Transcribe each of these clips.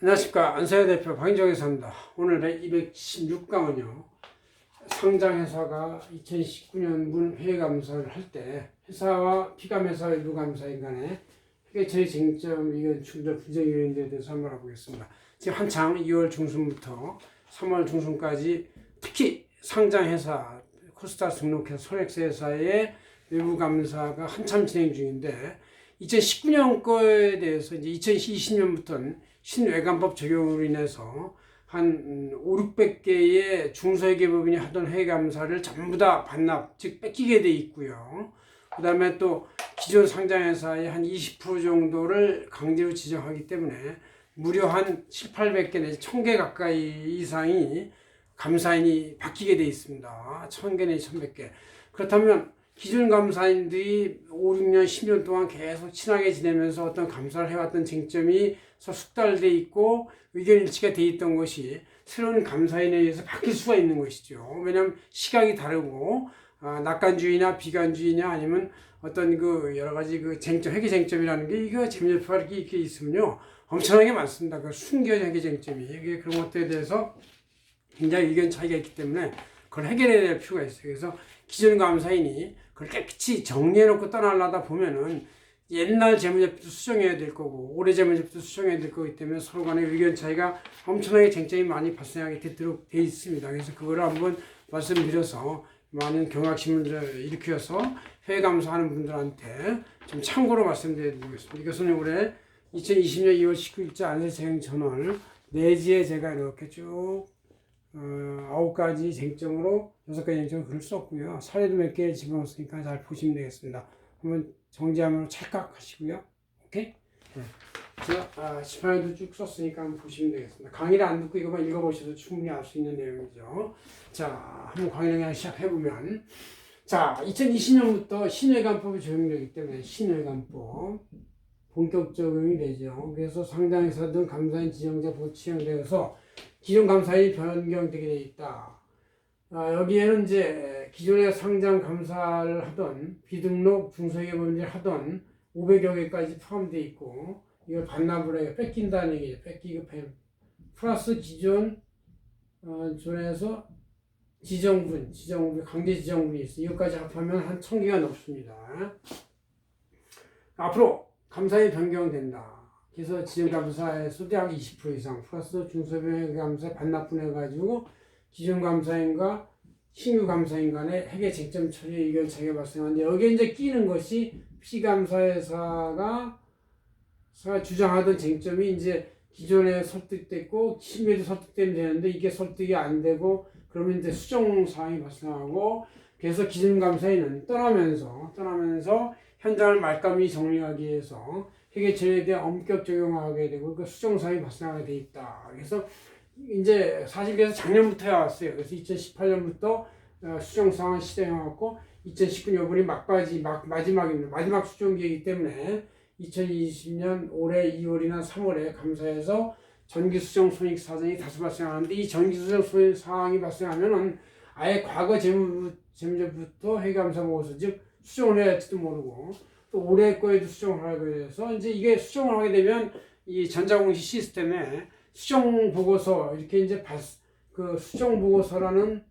안녕하십니까. 안세현 대표 박인정에서입니다. 오늘 216강은요. 상장회사가 2019년분 회계감사를 할 때 회사와 피감회사 일부 감사인 간에 회계처리 쟁점 의견 충돌 분쟁 요인들에 대해서 한번 알아보겠습니다. 지금 한창 2월 중순부터 3월 중순까지 특히 상장회사 코스닥 등록해서 소액회사의 외부 감사가 한참 진행 중인데 2019년 거에 대해서 이제 2020년부터는 신외관법 적용으로 인해서 한 500~600개의 중소회계법인이 하던 회계감사를 전부 다 반납, 즉 뺏기게 돼 있고요. 그 다음에 또 기존 상장회사의 한 20% 정도를 강제로 지정하기 때문에 무려 한 700~800개 내지 1000개 가까이 이상이 감사인이 바뀌게 돼 있습니다. 1000개 내지 1100개. 그렇다면 기존 감사인들이 5, 6년, 10년 동안 계속 친하게 지내면서 어떤 감사를 해왔던 쟁점이 숙달돼 있고 의견 일치가 돼 있던 것이 새로운 감사인에 의해서 바뀔 수가 있는 것이죠. 왜냐하면 시각이 다르고 낙관주의나 비관주의냐 아니면 어떤 그 여러 가지 그 쟁점, 회계 쟁점이라는 게 이거 재무제표가 이렇게 있으면요 엄청나게 많습니다. 그 숨겨진 회계 쟁점이 이게 그런 것들에 대해서 굉장히 의견 차이가 있기 때문에 그걸 해결해야 될 필요가 있어요. 그래서 기존 감사인이 그걸 깨끗이 정리해놓고 떠나려다 보면은 옛날 재무제표도 수정해야 될 거고 올해 재무제표도 수정해야 될 거기 때문에 서로 간의 의견 차이가 엄청나게 쟁점이 많이 발생하게 되도록 돼 있습니다. 그래서 그거를 한번 말씀드려서 많은 경각심을 일으켜서 회계감사하는 분들한테 좀 참고로 말씀드리겠습니다. 이것은 올해 2020년 2월 19일자 안세생 전월 내지에 제가 이렇게 쭉 9가지 쟁점으로 6가지 쟁점을 글을 썼고요. 사례도 몇 개 집어넣었으니까 잘 보시면 되겠습니다. 한번 정지하면 찰칵 하시고요. 오케이? 네. 제가 시판에도 쭉 썼으니까 한번 보시면 되겠습니다. 강의를 안 듣고 이것만 읽어보셔도 충분히 알 수 있는 내용이죠. 자, 한번 강의를 그냥 시작해보면 자, 2020년부터 신외관법이 적용되기 때문에 신외관법 본격 적용이 되죠. 그래서 상장회사 등 감사인 지정자 보치형되어서 기존 감사인이 변경되게 되어 있다. 여기에는 이제 기존에 상장 감사를 하던 비등록 중소기업인들이 하던 500여 개까지 포함되어 있고 이걸 반납을 해요. 뺏긴다는 얘기죠. 뺏기고 플러스 기존 존에서 지정분, 강제 지정분이 있어요. 이것까지 합하면 한 1000개가 넘습니다. 앞으로 감사인이 변경된다. 그래서 지정감사에서도 약 20% 이상 플러스 중소기업 감사 반납분 해가지고 기존 감사인과 신규 감사인 간의 회계 쟁점 처리 의견 차이가 발생하는데 여기에 이제 끼는 것이 피감사회사가 주장하던 쟁점이 이제 기존에 설득됐고 신규에도 설득되면 되는데 이게 설득이 안 되고 그러면 이제 수정 사항이 발생하고 그래서 기존 감사인은 떠나면서 현장을 말끔히 정리하기 위해서 회계 처리에 대한 엄격 적용하게 되고 그 수정 사항이 발생하게 돼 있다. 그래서 이제 사실 그래서 작년부터 해왔어요. 그래서 2018년부터 수정 사항을 시행해왔고 2019년 이번이 마지막입니다. 마지막 수정 기회이기 때문에 2020년 올해 2월이나 3월에 감사해서 정기 수정 손익 사정이 다수 발생하는데 이 정기 수정 손익 사항이 발생하면은 아예 과거 재무제부터 회계감사 보고서 즉 수정을 해야 할지도 모르고 또 올해 거에도 수정을 하게 돼서 이제 이게 수정을 하게 되면 이 전자공시 시스템에 수정 보고서 이렇게 이제 그 수정 보고서라는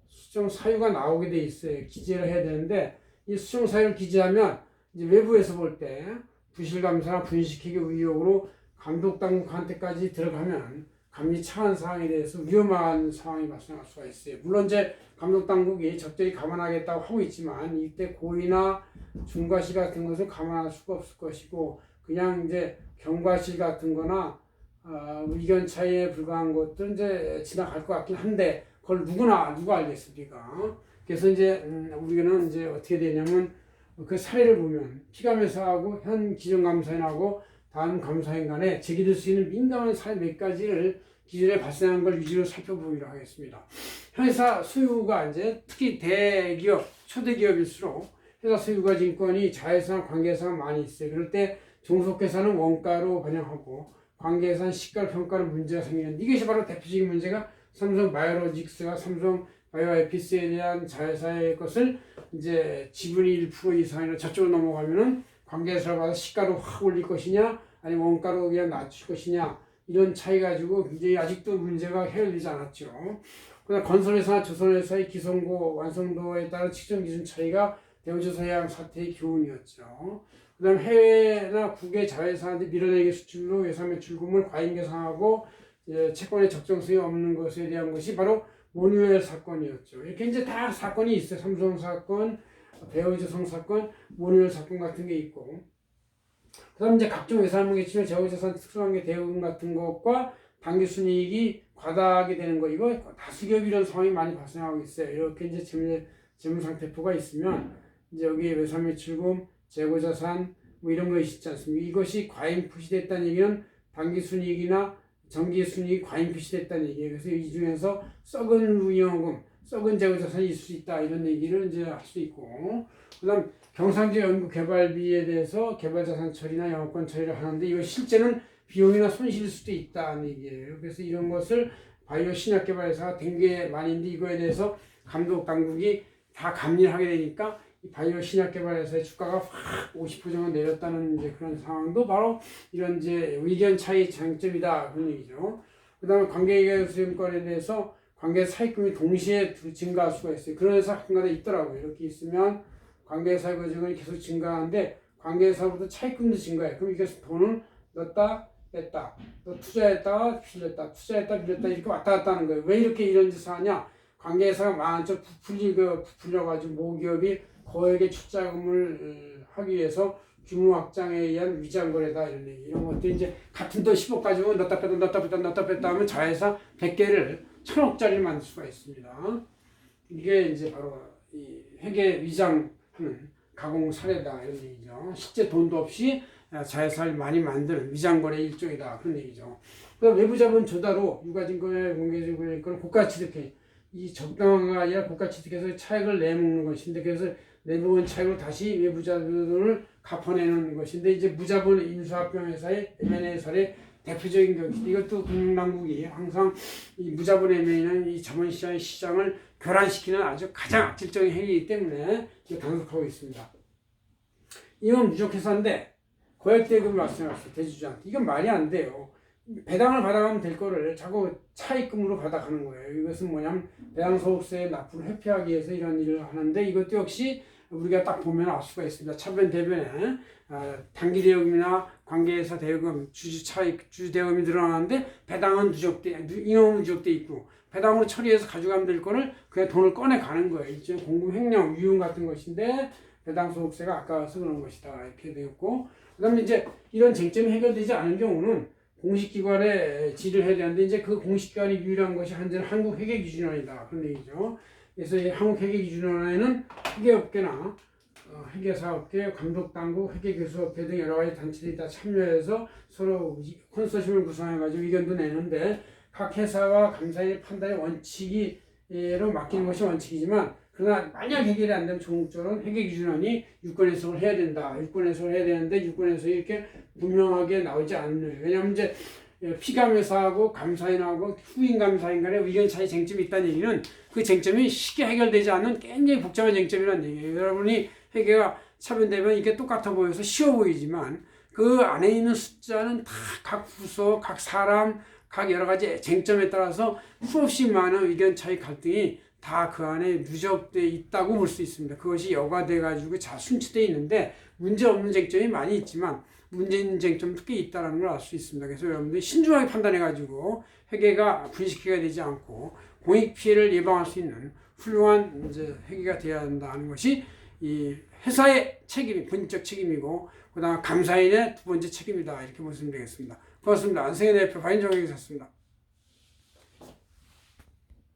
수정 사유가 나오게 돼 있어요. 기재를 해야 되는데 이 수정 사유를 기재하면 이제 외부에서 볼 때 부실감사나 분식회계 의혹으로 감독당국한테까지 들어가면 감리 차원 사항에 대해서 위험한 상황이 발생할 수가 있어요. 물론 이제 감독당국이 적절히 감안하겠다고 하고 있지만 이때 고의나 중과실 같은 것을 감안할 수가 없을 것이고 그냥 이제 경과실 같은 거나 의견 차이에 불과한 것도 이제 지나갈 것 같긴 한데 그걸 누가 알겠습니까? 그래서 이제 우리는 이제 어떻게 되냐면 그 사례를 보면 피감회사하고 현 기존 감사인하고 다음 감사인 간에 제기될 수 있는 민감한 사례 몇 가지를 기존에 발생한 걸 위주로 살펴보기로 하겠습니다. 회사 소유가 이제 특히 대기업, 초대기업일수록 회사 소유가 증권이 자회사나 관계회사가 많이 있어요. 그럴 때 종속회사는 원가로 반영하고 관계회사는 시가로 평가로 문제가 생기는데 이것이 바로 대표적인 문제가 삼성 바이오로직스가 삼성 바이오에피스에 대한 자회사의 것을 이제 지분이 1% 이상이나 저쪽으로 넘어가면은 관계회사로 봐서 시가로 확 올릴 것이냐 아니면 원가로 그냥 낮출 것이냐 이런 차이 가지고 굉장히 아직도 문제가 해결되지 않았죠. 그다음 건설회사나 조선회사의 기성고 완성도에 따른 측정 기준 차이가 대우조선해양 사태의 교훈이었죠. 그다음 해외나 국외 자회사한테 밀어내기 수출로 예상 매출금을 과잉 계상하고 채권의 적정성이 없는 것에 대한 것이 바로 모뉴엘 사건이었죠. 이렇게 이제 다 사건이 있어요. 삼성 사건, 대우조선 사건, 모뉴엘 사건 같은 게 있고. 그다음 이제 각종 외상무게치료 재고자산 특수관계 대응 같은 것과 당기순이익이 과다하게 되는 거, 이거 다수기업 이런 상황이 많이 발생하고 있어요. 이렇게 이제 재무상태표가 있으면 이제 여기 외상매출금, 재고자산 뭐 이런 거 있지 않습니까? 이것이 과잉 표시됐다는 얘기는 당기순이익이나 정기순이익이 과잉 표시됐다는 얘기예요. 그래서 이 중에서 썩은 운영금, 썩은 재고자산이 있을 수 있다, 이런 얘기를 이제 할 수 있고. 그다음 경상지 연구개발비에 대해서 개발자산 처리나 영업권 처리를 하는데 이거 실제는 비용이나 손실일 수도 있다는 얘기예요. 그래서 이런 것을 바이오 신약 개발회사가 된 게 많은데 이거에 대해서 감독 당국이 다 감리를 하게 되니까 이 바이오 신약 개발회사의 주가가 확 50% 정도 내렸다는 이제 그런 상황도 바로 이런 이제 의견 차이 장점이다, 그런 얘기죠. 그다음에 관계이익수익권에 대해서 관계 사익금이 동시에 증가할 수가 있어요. 그런 회사 한가운데 있더라고요. 이렇게 있으면 관계사 과정이 계속 증가하는데 관계사부터 차익금도 증가해. 그럼 이게 돈을 넣었다 뺐다, 또 투자했다가 빌렸다, 투자했다 빌렸다 이렇게 왔다 갔다 하는 거예요. 왜 이렇게 이런 짓을 하냐? 관계사가 많죠. 부풀려가지고 모기업이 거액의 출자금을 하기 위해서 규모 확장에 의한 위장거래다, 이런 얘기. 이런 것도 이제 같은 돈 10억 가지고 넣었다 뺐다 하면 자회사 100개를 1000억짜리를 만들 수가 있습니다. 이게 이제 바로 이 회계 위장하는 가공 사례다, 이런 얘기죠. 실제 돈도 없이 자회사를 많이 만드는 위장거래 일종이다, 그런 얘기죠. 그다음 외부 자본 조달로 유가증권의 공개적인 고가취득해, 이 적당한가 아니라 고가취득해서 차익을 내먹는 것인데, 그래서 내먹은 차익으로 다시 외부 자본을 갚아내는 것인데, 이제 무자본 인수합병회사의 M&A 사례 대표적인 것인데, 이것도 금융당국이 항상 이 무자본 M&A는 이 자본시장의 시장을 교란시키는 아주 가장 악질적인 행위이기 때문에 단속하고 있습니다. 이건 무적회사인데 거액대금을 말씀하셨어요, 대주주한테. 이건 말이 안 돼요. 배당을 받아가면 될 거를 자꾸 차익금으로 받아가는 거예요. 이것은 뭐냐면 배당소득세 납부를 회피하기 위해서 이런 일을 하는데, 이것도 역시 우리가 딱 보면 알 수가 있습니다. 차변 대변에 단기대여금이나 관계회사 대여금, 주주대여금이 늘어나는데 배당은 인허는 누적돼 있고, 배당으로 처리해서 가져가면 될 거를 그냥 돈을 꺼내 가는 거예요. 일종의 공금 횡령, 유용 같은 것인데 배당소득세가 아까워서 그런 것이다, 이렇게 되었고. 그 다음에 이제 이런 쟁점이 해결되지 않은 경우는 공식기관에 질의를 해야 되는데, 이제 그 공식기관이 유일한 것이 한제는 한국회계기준원이다, 그런 얘기죠. 그래서 이 한국회계기준원에는 회계업계나 회계사업계, 감독당국, 회계교수업계 등 여러 가지 단체들이 다 참여해서 서로 컨소시엄을 구성해가지고 의견도 내는데, 각 회사와 감사의 판단의 원칙으로 맡기는 것이 원칙이지만, 그러나 만약 해결이 안 되면 전국적으로는 회계기준원이 유권 해석을 해야 된다. 유권 해석을 해야 되는데 유권 해석이 이렇게 분명하게 나오지 않는 거예요. 왜냐하면 이제 피감회사하고 감사인하고 후임감사인 간에 의견 차이 쟁점이 있다는 얘기는 그 쟁점이 쉽게 해결되지 않는 굉장히 복잡한 쟁점이라는 얘기예요. 여러분이 회계가 차변되면 이게 똑같아 보여서 쉬워 보이지만 그 안에 있는 숫자는 다 각 부서, 각 사람, 각 여러 가지 쟁점에 따라서 수없이 많은 의견 차이 갈등이 다 그 안에 누적되어 있다고 볼 수 있습니다. 그것이 여과돼 가지고 순치되어 있는데 문제 없는 쟁점이 많이 있지만 문제 있는 쟁점도 꽤 있다는 걸 알 수 있습니다. 그래서 여러분들이 신중하게 판단해 가지고 회계가 분식회가 되지 않고 공익 피해를 예방할 수 있는 훌륭한 이제 회계가 되어야 한다는 것이 이 회사의 책임이 본적 책임이고, 그다음 감사인의 두 번째 책임이다, 이렇게 보시면 되겠습니다. 고맙습니다. 안승현 대표 박인정 회계사였습니다.